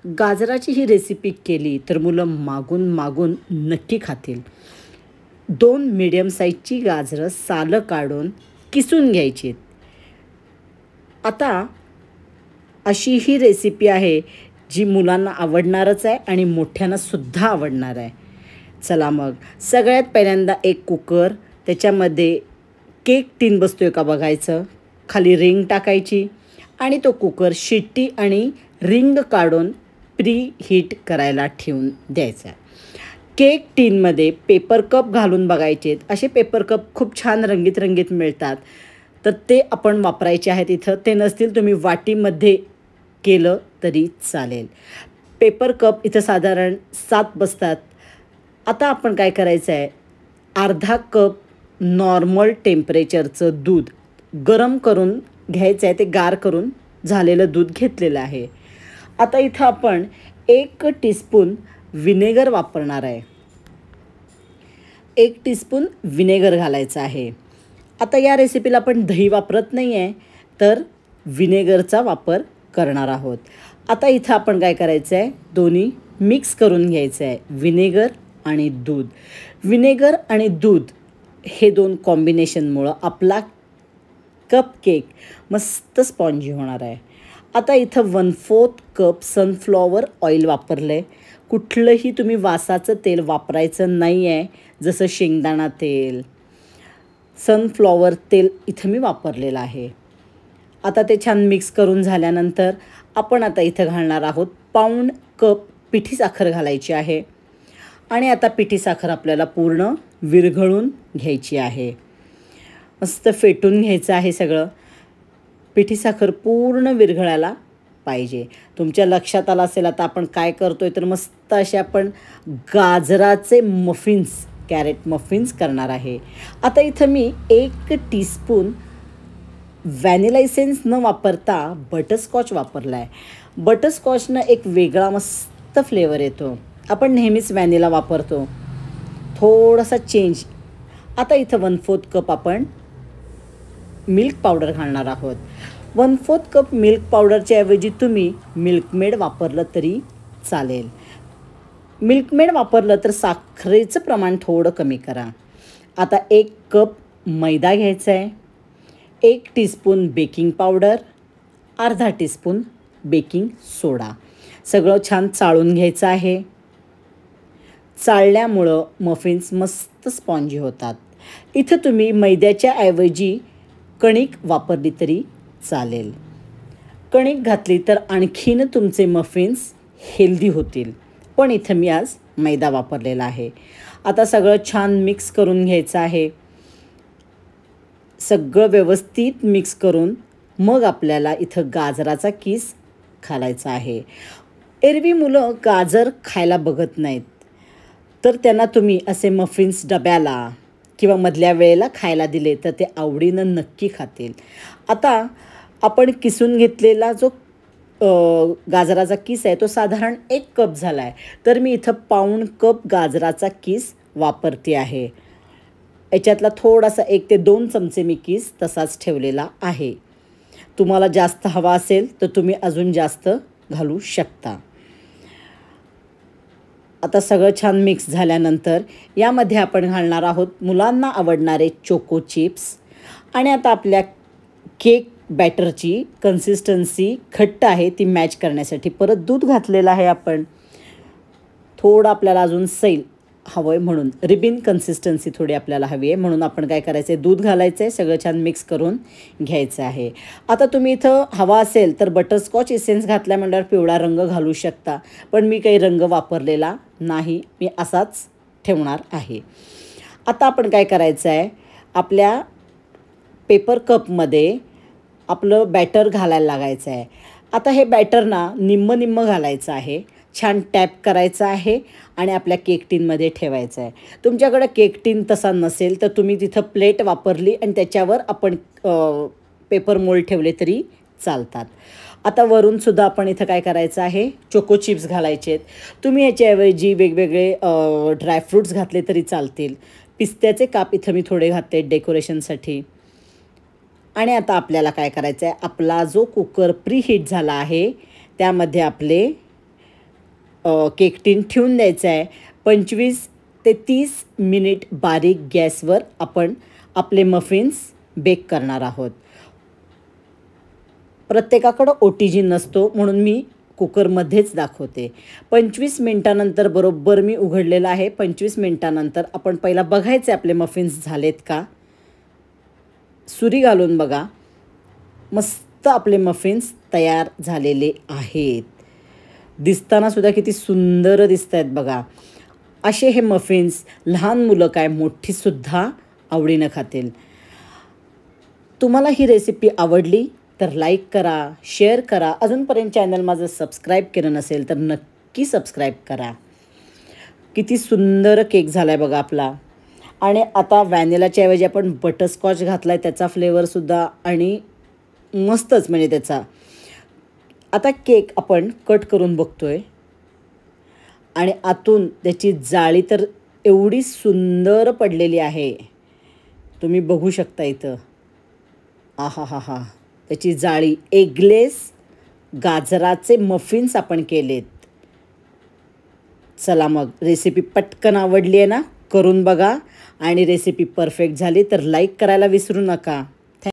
गाजराची ही रेसिपी केली तर मुलं मागून मागून नक्की खातील. 2 मीडियम साईजची गाजरं सालं काढून किसून घ्यायची. आता अशी ही रेसिपी आहे जी मुलांना आवडणारच आहे आणि मोठ्यांनासुद्धा आवडणार आहे. चला मग सगळ्यात पहिल्यांदा एक कुकर, त्याच्यामध्ये केक टीन बसतो आहे का बघायचं, खाली रिंग टाकायची आणि तो कुकर शिट्टी आणि रिंग काढून प्री हीट करायला ठेवून द्यायचा. केक टीनमध्ये पेपर कप घालून बघायचे. असे पेपर कप खूप छान रंगीत रंगीत मिळतात, तर ते आपण वापरायचे आहेत. इथं ते नसतील तुम्ही वाटीमध्ये केलं तरी चालेल. पेपर कप इथं साधारण 7 बसतात. आता आपण काय करायचं आहे, अर्धा कप नॉर्मल टेम्परेचरचं दूध गरम करून घ्यायचं आहे. ते गार करून झालेलं दूध घेतलेलं आहे. आता इथं आपण 1 टीस्पून विनेगर वापरणार आहे. 1 टीस्पून विनेगर घालायचं आहे. आता या रेसिपीला आपण दही वापरत नाही आहे, तर विनेगरचा वापर करणार आहोत. आता इथं आपण काय करायचं आहे, दोन्ही मिक्स करून घ्यायचं आहे, विनेगर आणि दूध. विनेगर आणि दूध हे 2 कॉम्बिनेशनमुळं आपला कप केक मस्त स्पॉन्जी होणार आहे. आता इथं 1/4 कप सनफ्लॉवर ऑइल वापरलं आहे. कुठलंही तुम्ही वासाचं तेल वापरायचं नाही आहे, जसं शेंगदाणा तेल. सनफ्लॉवर तेल इथं मी वापरलेलं आहे. आता ते छान मिक्स करून झाल्यानंतर आपण आता इथं घालणार आहोत पाऊण कप पिठी साखर घालायची आहे. आणि आता पिठी साखर आपल्याला पूर्ण विरघळून घ्यायची आहे. मस्त फेटून घ्यायचं आहे सगळं. पिठी साखर पूर्ण विरघळायला पाहिजे. तुमच्या लक्षात आलं असेल आता आपण काय करतो आहे, तर मस्त असे आपण गाजराचे मफिन्स, कॅरेट मफिन्स करणार आहे. आता इथं मी 1 टीस्पून व्हॅनिला इसेन्स न वापरता बटरस्कॉच वापरला आहे. बटरस्कॉचनं एक वेगळा मस्त फ्लेवर येतो. आपण नेहमीच व्हॅनिला वापरतो, थोडासा चेंज. आता इथं 1/4 कप आपण मिल्क पावडर घालणार आहोत. 1/4 कप मिल्क पावडरच्या ऐवजी तुम्ही मिल्कमेड वापरलं तरी चालेल. मिल्कमेड वापरलं तर साखरेचं प्रमाण थोडं कमी करा. आता 1 कप मैदा घ्यायचा आहे, 1 टीस्पून बेकिंग पावडर, अर्धा टीस्पून बेकिंग सोडा. सगळं छान चाळून घ्यायचं आहे. चाळल्यामुळं मफिन्स मस्त स्पॉन्जी होतात. इथं तुम्ही मैद्याच्या ऐवजी कणिक वापरली तरी चालेल. कणिक घातली तर आणखीन तुमचे मफिन्स हेल्दी होतील, पण इथं मी आज मैदा वापरलेला आहे. आता सगळं छान मिक्स करून घ्यायचं आहे. सगळं व्यवस्थित मिक्स करून मग आपल्याला इथं गाजराचा किस घालायचा आहे. एरवी मुलं गाजर खायला बघत नाहीत, तर त्यांना तुम्ही असे मफिन्स डब्याला किंवा मधल्या वेळेला खायला दिले तर ते आवडीनं नक्की खातील. आता आपण किसून घेतलेला जो गाजराचा किस आहे तो साधारण 1 कप झाला आहे, तर मी इथं पाऊण कप गाजराचा किस वापरते आहे. याच्यातला थोडासा 1 ते 2 चमचे मी किस तसाच ठेवलेला आहे. तुम्हाला जास्त हवा असेल तर तुम्ही अजून जास्त घालू शकता. आता सगळं छान मिक्स झाल्यानंतर यामध्ये आपण घालणार आहोत मुलांना आवडणारे चोको चिप्स. आणि आता आपल्या केक बॅटरची कन्सिस्टन्सी घट्ट आहे, ती मॅच करण्यासाठी परत दूध घातलेलं आहे आपण. थोडं आपल्याला अजून सैल हवं आहे म्हणून रिबिन कन्सिस्टन्सी थोडी आपल्याला हवी आहे, म्हणून आपण काय करायचं आहे, दूध घालायचं आहे, सगळं छान मिक्स करून घ्यायचं आहे. आता तुम्ही इथं हवा असेल तर बटरस्कॉच इसेन्स घातल्या म्हटल्यावर पिवळा रंग घालू शकता, पण मी काही रंग वापरलेला नाही, मी असाच ठेवणार आहे. आता आपण काय करायचं आहे, आपल्या पेपर कपमध्ये आपलं बॅटर घालायला लागायचं आहे. आता हे बॅटर ना निम्म घालायचं आहे, छान टॅप करायचं आहे आणि आपल्या केक टीनमध्ये ठेवायचं आहे. तुमच्याकडं केक टीन तसा नसेल तर तुम्ही तिथं प्लेट वापरली आणि त्याच्यावर आपण पेपर मोल्ड ठेवले तरी चालतात. आता वरूनसुद्धा आपण इथं काय करायचं आहे, चोको चिप्स घालायचे आहेत. तुम्ही याच्याऐवजी वेगवेगळे ड्रायफ्रूट्स घातले तरी चालतील. पिस्त्याचे काप इथं मी थोडे घातले डेकोरेशनसाठी. आणि आता आपल्याला काय करायचं आहे, आपला जो कुकर प्रीहीट झाला आहे त्यामध्ये आपले केक टीन ठेवून द्यायचं आहे. 25 ते 30 मिनिट बारीक गॅसवर आपण आपले मफिन्स बेक करणार आहोत. प्रत्येकाकडं OTG नसतो म्हणून मी कुकरमध्येच दाखवते. 25 मिनटानंतर बरोबर मी उघडलेलं आहे. 25 मिनटानंतर आपण पहिला बघायचे आपले मफिन्स झालेत का. सुरी घालून बघा. मस्त आपले मफिन्स तयार झालेले आहेत. दिसताना सुद्धा किती सुंदर दिसत आहेत बघा. असे हे मफिन्स लहान मुलं काय मोठीसुद्धा आवडीनं खातील. तुम्हाला ही रेसिपी आवडली तर लाईक करा, शेअर करा. अजूनपर्यंत चॅनल माझं सबस्क्राईब केलं नसेल तर नक्की सबस्क्राईब करा. किती सुंदर केक झाला आहे बघा आपला. आणि आता व्हॅनिलाच्या ऐवजी आपण बटरस्कॉच घातला आहे, त्याचा फ्लेवरसुद्धा आणि मस्तच म्हणजे त्याचा. आता केक आपण कट करून बघतो आहे आणि आतून त्याची जाळी तर एवढी सुंदर पडलेली आहे. तुम्ही बघू शकता इथं. आहा हा हा, त्याची जाळी. एगलेस गाजराचे मफिन्स आपण केलेत. चला मग, रेसिपी पटकन आवडली आहे ना, करून बघा. आणि रेसिपी परफेक्ट झाली तर लाईक करायला विसरू नका.